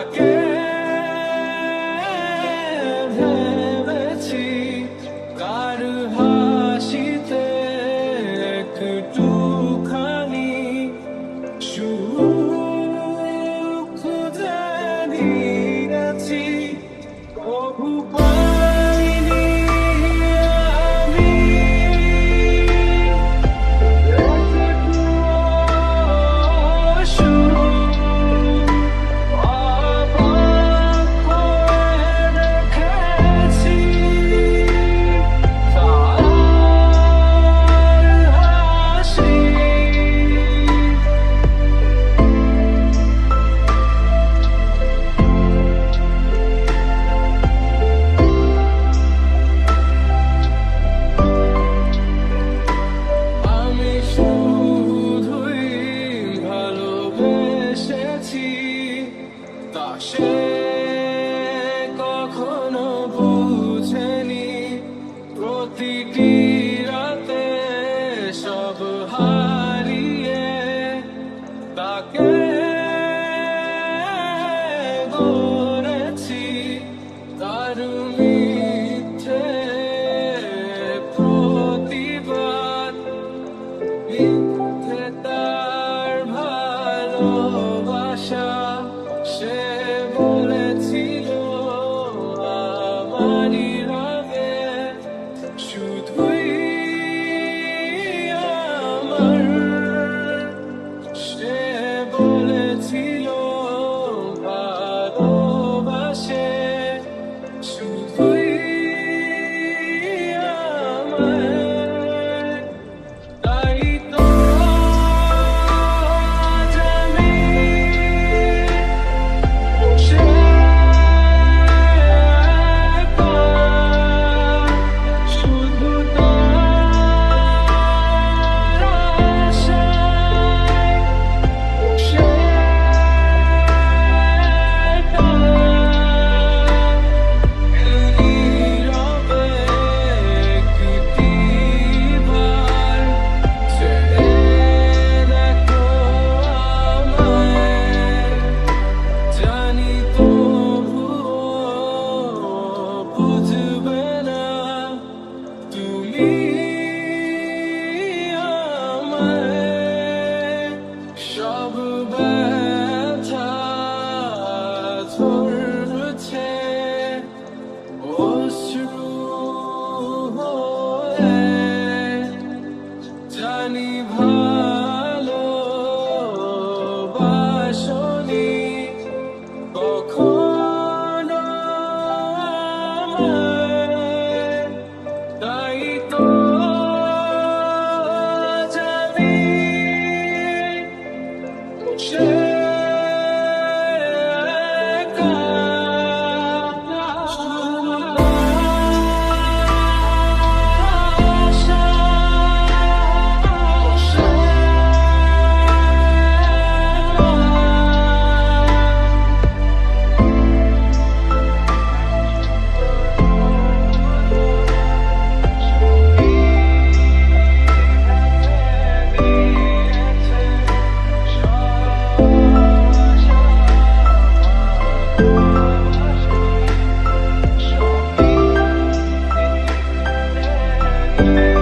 তাকে ভেবেছি কার হাসিতে একটুখানি সুখ জানিয়েছি কবু পাইনি আমি তা সে কখনো বুঝেনি প্রতিটি রাতে সব হারিয়ে তাকে গড়েছি তার মিথ্যে প্রতিবাদ মিথ্যে তার ভালোবাসা সে বলেছিল আমারই রাগে শুধুই আমার সে বলেছিল ভালোবাসে শুধুই আমার তাই তো সব ব্যথা ঝরছে অশ্রু হয়ে জানি ভালোবাসনি কখনো আমায় তাই তো you.